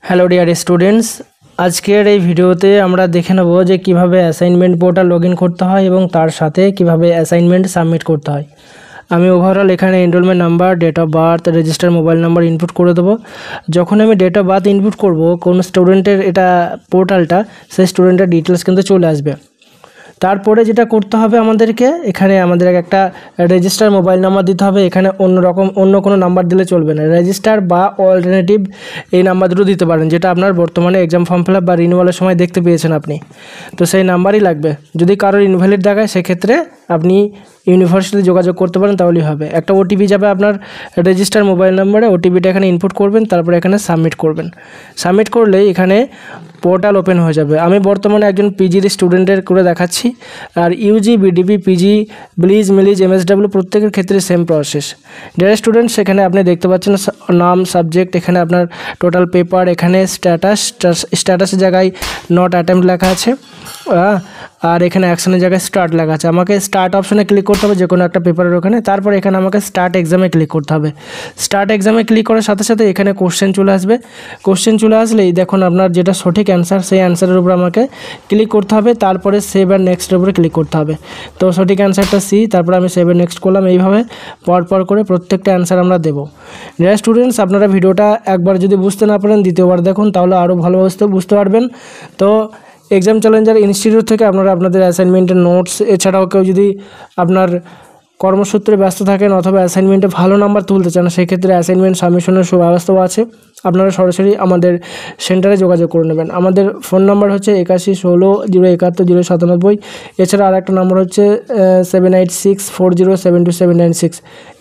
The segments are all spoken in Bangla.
হ্যালো ডিয়ার স্টুডেন্টস, আজকের এই ভিডিওতে আমরা দেখে নেব যে কিভাবে অ্যাসাইনমেন্ট পোর্টাল লগ ইন করতে হয় এবং তার সাথে কিভাবে অ্যাসাইনমেন্ট সাবমিট করতে হয়। আমি ওভারঅল এখানে enrolment number, date of birth, register mobile number input করে দেবো। যখন আমি ডেট অফ বার্থ ইনপুট করব কোন স্টুডেন্টের এটা পোর্টালটা, সেই স্টুডেন্টের ডিটেলস কিন্তু চলে আসবে। তারপরে যেটা করতে হবে আমাদেরকে, এখানে আমাদের একটা রেজিস্টার মোবাইল নাম্বার দিতে হবে। এখানে অন্য কোনো নাম্বার দিলে চলবে না, রেজিস্টার বা অল্টারনেটিভ এই নাম্বার দুটো দিতে পারেন, যেটা আপনার বর্তমানে এক্সাম ফর্ম ফিল আপ বা রিনিউয়ালের সময় দেখতে পেয়েছেন আপনি। তো সেই নাম্বারই লাগবে। যদি কারোর ইনভ্যালিড দেখায় সেক্ষেত্রে আপনি ইউনিভার্সিটিতে যোগাযোগ করতে পারেন, তাহলেই হবে। একটা ওটিপি যাবে আপনার রেজিস্টার মোবাইল নাম্বারে, ওটিপিটা এখানে ইনপুট করবেন, তারপরে এখানে সাবমিট করবেন। সাবমিট করলেই এখানে পোর্টাল ওপেন হয়ে যাবে। আমি বর্তমানে একজন পিজির স্টুডেন্টের করে দেখাচ্ছি। আর ইউজি, বিডিপি, পিজি, ব্লিজ, মিলিজ, এমএসডাব্লিউ প্রত্যেকের ক্ষেত্রে সেম প্রসেস। ডিয়ার স্টুডেন্ট, সেখানে আপনি দেখতে পাচ্ছেন নাম, সাবজেক্ট, এখানে আপনার টোটাল পেপার, এখানে স্ট্যাটাসের জায়গায় নট অ্যাটেম্প্ট লেখা আছে, আর এখানে অ্যাকশনের জায়গায় স্টার্ট লেখা আছে। আমাকে স্টার্ট অপশনে ক্লিক করতে হবে যে কোনো একটা পেপারের ওখানে। তারপর এখানে আমাকে স্টার্ট এক্সামে ক্লিক করতে হবে। স্টার্ট এক্সামে ক্লিক করার সাথে সাথে এখানে কোশ্চেন চলে আসবে। কোশ্চেন চলে আসলেই দেখুন আপনার যেটা সঠিক অ্যান্সার, সেই অ্যান্সারের উপর আমাকে ক্লিক করতে হবে। তারপরে সেভ অ্যান্ড নেক্সটের উপরে ক্লিক করতে হবে। তো সঠিক অ্যান্সারটা সি, তারপরে আমি সেভ অ্যান্ড নেক্সট করলাম। এইভাবে পরপর করে প্রত্যেকটা অ্যান্সার আমরা দেবো। ডিয়ার স্টুডেন্টস, আপনারা ভিডিওটা একবার যদি বুঝতে না পারেন দ্বিতীয়বার দেখুন, তাহলে আরও ভালোভাবে বুঝতে পারবেন। তো এক্সাম চ্যালেঞ্জার ইনস্টিটিউট থেকে আপনারা আপনাদের অ্যাসাইনমেন্টের নোটস, এছাড়াও কেউ যদি আপনার কর্মসূত্রে ব্যস্ত থাকেন অথবা অ্যাসাইনমেন্টে ভালো নাম্বার তুলতে চান, সেক্ষেত্রে অ্যাসাইনমেন্ট সাবমিশনের সুব্যবস্থাও আছে। আপনারা সরাসরি আমাদের সেন্টারে যোগাযোগ করে নেবেন। আমাদের ফোন নাম্বার হচ্ছে 8116 071 097। এছাড়া আর একটা নাম্বার হচ্ছে 7864072796।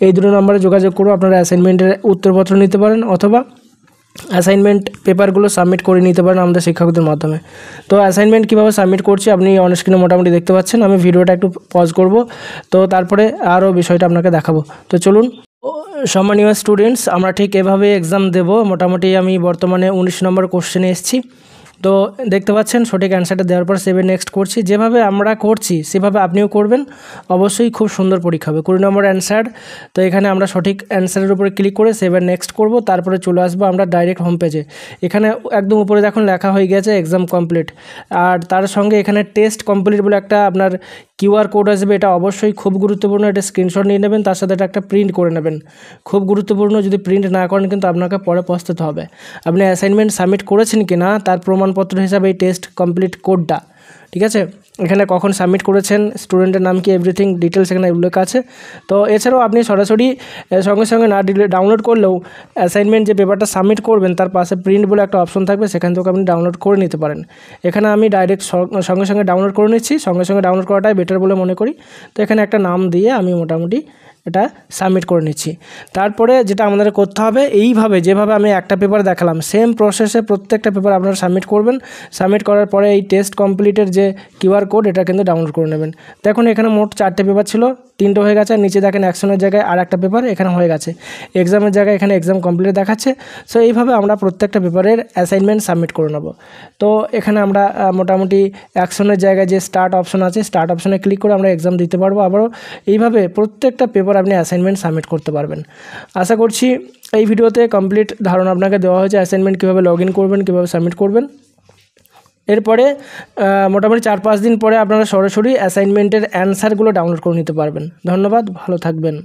এই দুটো নাম্বারে যোগাযোগ করে আপনারা অ্যাসাইনমেন্টের উত্তরপত্র নিতে পারেন অথবা অ্যাসাইনমেন্ট পেপারগুলো সাবমিট করে নিতে পারেন আমাদের শিক্ষকদের মাধ্যমে। তো অ্যাসাইনমেন্ট কীভাবে সাবমিট করছি আপনি অন স্ক্রিনে মোটামুটি দেখতে পাচ্ছেন। আমি ভিডিওটা একটু পজ করব, তো তারপরে আরও বিষয়টা আপনাকে দেখাবো। তো চলুন। সম্মানীয় স্টুডেন্টস, আমরা ঠিক এভাবে এক্সাম দেব। মোটামুটি আমি বর্তমানে 19 নম্বর কোশ্চেনে এসেছি। তো দেখতে পাচ্ছেন সঠিক অ্যান্সারটা দেওয়ার পর সেভে নেক্সট করছি। যেভাবে আমরা করছি সেভাবে আপনিও করবেন, অবশ্যই খুব সুন্দর পরীক্ষা হবে। 20 নম্বর অ্যান্সার। তো এখানে আমরা সঠিক অ্যান্সারের উপরে ক্লিক করে সেভে নেক্সট করব, তারপরে চলে আসবো আমরা ডাইরেক্ট হোম পেজে। এখানে একদম উপরে দেখুন লেখা হয়ে গেছে এক্সাম কমপ্লিট, আর তার সঙ্গে এখানে টেস্ট কমপ্লিট বলে একটা আপনার কিউআর কোড আসবে। এটা অবশ্যই খুব গুরুত্বপূর্ণ, এটা স্ক্রিনশট নিয়ে নেবেন, তার সাথে এটা একটা প্রিন্ট করে নেবেন। খুব গুরুত্বপূর্ণ, যদি প্রিন্ট না করেন কিন্তু আপনাকে পরে পস্তাতে হবে। আপনি অ্যাসাইনমেন্ট সাবমিট করেছেন কি না তার প্রমাণপত্র হিসাবে এই টেস্ট কমপ্লিট কোডটা, ঠিক আছে। এখানে কখন সাবমিট করেছেন, স্টুডেন্টের নাম কি, এভরিথিং ডিটেলস এখানে উল্লেখ আছে। তো এছাড়াও আপনি সরাসরি সঙ্গে সঙ্গে না ডাউনলোড করলেও অ্যাসাইনমেন্ট যে পেপারটা সাবমিট করবেন তার পাশে প্রিন্ট বলে একটা অপশন থাকবে, সেখান থেকে আপনি ডাউনলোড করে নিতে পারেন। এখানে আমি ডাইরেক্ট সঙ্গে সঙ্গে ডাউনলোড করে নিচ্ছি। সঙ্গে সঙ্গে ডাউনলোড করাটাই বেটার বলে মনে করি। তো এখানে একটা নাম দিয়ে আমি মোটামুটি এটা সাবমিট করে নিচ্ছি। তারপরে যেটা আমাদের করতে হবে, এইভাবে যেভাবে আমি একটা পেপার দেখালাম সেম প্রসেসে প্রত্যেকটা পেপার আপনারা সাবমিট করবেন। সাবমিট করার পরে এই টেস্ট কমপ্লিটের যে কিউআর কোড, এটা কিন্তু ডাউনলোড করে নেবেন। দেখুন এখানে মোট 4টে পেপার ছিল, 3টে হয়ে গেছে। নিচে দেখেন অ্যাকশনের জায়গায় আর একটা পেপার এখানে হয়ে গেছে, এক্সামের জায়গায় এখানে এক্সাম কমপ্লিট দেখাচ্ছে। সো এইভাবে আমরা প্রত্যেকটা পেপারের অ্যাসাইনমেন্ট সাবমিট করে নেব। তো এখানে আমরা মোটামুটি অ্যাকশনের জায়গায় যে স্টার্ট অপশন আছে, স্টার্ট অপশনে ক্লিক করে আমরা এক্সাম দিতে পারবো। আবারও এইভাবে প্রত্যেকটা পেপার আপনি অ্যাসাইনমেন্ট সাবমিট করতে পারবেন। আশা করছি এই ভিডিওতে কমপ্লিট ধারণা আপনাকে দেওয়া হয়েছে অ্যাসাইনমেন্ট কীভাবে লগ ইন করবেন, কীভাবে সাবমিট করবেন। এরপরে মোটামুটি 4-5 দিন পরে আপনারা সরাসরি অ্যাসাইনমেন্টের অ্যান্সারগুলো ডাউনলোড করে নিতে পারবেন। ধন্যবাদ, ভালো থাকবেন।